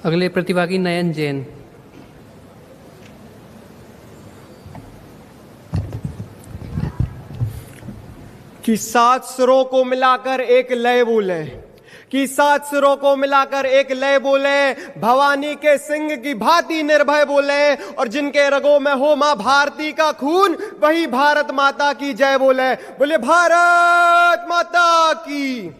अगले प्रतिभागी नयन जैन। कि 7 सुरों को मिलाकर एक लय बोले, कि 7 सुरों को मिलाकर एक लय बोले, भवानी के सिंह की भांति निर्भय बोले, और जिनके रगों में हो मां भारती का खून वही भारत माता की जय बोले। बोले भारत माता की।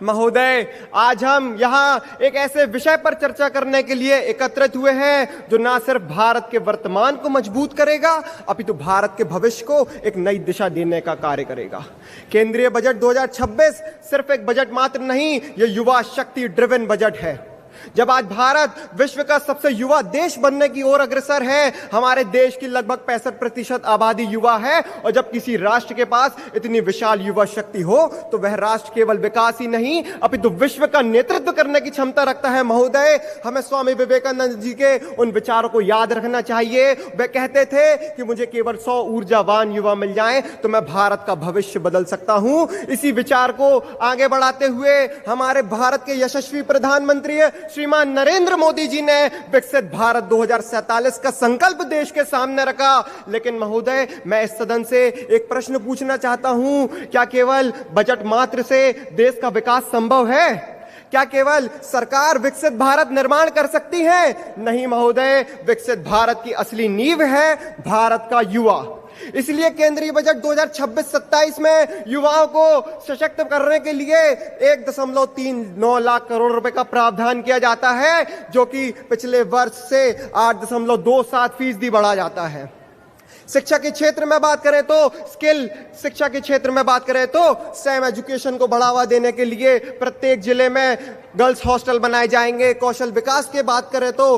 महोदय, आज हम यहाँ एक ऐसे विषय पर चर्चा करने के लिए एकत्रित हुए हैं जो ना सिर्फ भारत के वर्तमान को मजबूत करेगा अपितु भारत के भविष्य को एक नई दिशा देने का कार्य करेगा। केंद्रीय बजट 2026 सिर्फ एक बजट मात्र नहीं, यह युवा शक्ति ड्रिवन बजट है। जब आज भारत विश्व का सबसे युवा देश बनने की ओर अग्रसर है, हमारे देश की लगभग 65% आबादी युवा है, और जब किसी राष्ट्र के पास इतनी विशाल युवा शक्ति हो तो वह राष्ट्र केवल विकास ही नहीं अपितु विश्व का नेतृत्व करने की क्षमता रखता है। महोदय, हमें स्वामी विवेकानंद जी के उन विचारों को याद रखना चाहिए। वे कहते थे कि मुझे केवल 100 ऊर्जावान युवा मिल जाएं तो मैं भारत का भविष्य बदल सकता हूं। इसी विचार को आगे बढ़ाते हुए हमारे भारत के यशस्वी प्रधानमंत्री श्रीमान नरेंद्र मोदी जी ने विकसित भारत 2047 का संकल्प देश के सामने रखा। लेकिन महोदय, मैं इस सदन से एक प्रश्न पूछना चाहता हूं, क्या केवल बजट मात्र से देश का विकास संभव है? क्या केवल सरकार विकसित भारत निर्माण कर सकती है? नहीं महोदय, विकसित भारत की असली नींव है भारत का युवा। इसलिए केंद्रीय बजट 2026-27 में युवाओं को सशक्त करने के लिए 1.39 लाख करोड़ रुपए का प्रावधान किया जाता है, जो कि पिछले वर्ष से 8.27% बढ़ा जाता है। शिक्षा के क्षेत्र में बात करें तो स्किल शिक्षा के क्षेत्र में बात करें तो सेम एजुकेशन को बढ़ावा देने के लिए प्रत्येक जिले में गर्ल्स हॉस्टल बनाए जाएंगे। कौशल विकास की बात करें तो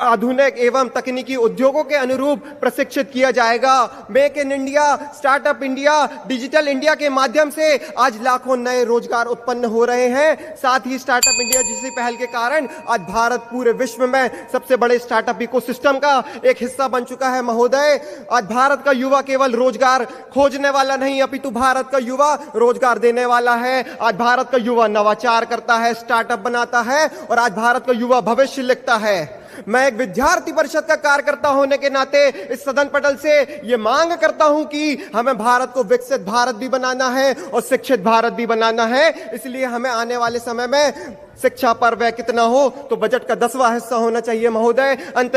आधुनिक एवं तकनीकी उद्योगों के अनुरूप प्रशिक्षित किया जाएगा। Make in India, startup India, digital India के माध्यम से आज लाखों नए रोजगार उत्पन्न हो रहे हैं। साथ ही स्टार्टअप इंडिया जैसी पहल के कारण आज भारत पूरे विश्व में सबसे बड़े स्टार्टअप इकोसिस्टम का एक हिस्सा बन चुका है। महोदय, आज भारत का युवा केवल रोजगार खोजने वाला नहीं अपितु भारत का युवा रोजगार देने वाला है। आज भारत का युवा नवाचार करता है, स्टार्टअप बनाता है, और आज भारत का युवा भविष्य लिखता है। मैं एक विद्यार्थी परिषद का कार्यकर्ता होने के नाते इस सदन पटल से यह मांग करता हूं कि हमें भारत को विकसित भारत भी बनाना है और शिक्षित भारत भी बनाना है। इसलिए हमें आने वाले समय में शिक्षा पर व्यय कितना हो तो बजट का 10वां हिस्सा होना चाहिए। महोदय, अंत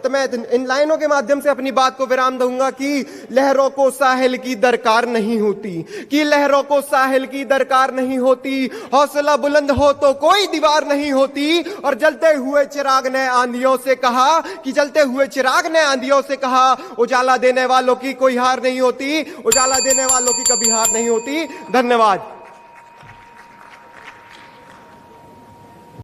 में इन लाइनों के माध्यम से अपनी बात को विराम दूंगा कि लहरों को साहिल की दरकार नहीं होती, कि लहरों को साहिल की दरकार नहीं होती, हौसला बुलंद हो तो कोई दीवार नहीं होती। और जलते हुए चिराग ने आंधियों से कहा कि जलते हुए चिराग ने आंधियों से कहा, उजाला देने वालों की कोई हार नहीं होती, उजाला देने वालों की कभी हार नहीं होती। धन्यवाद।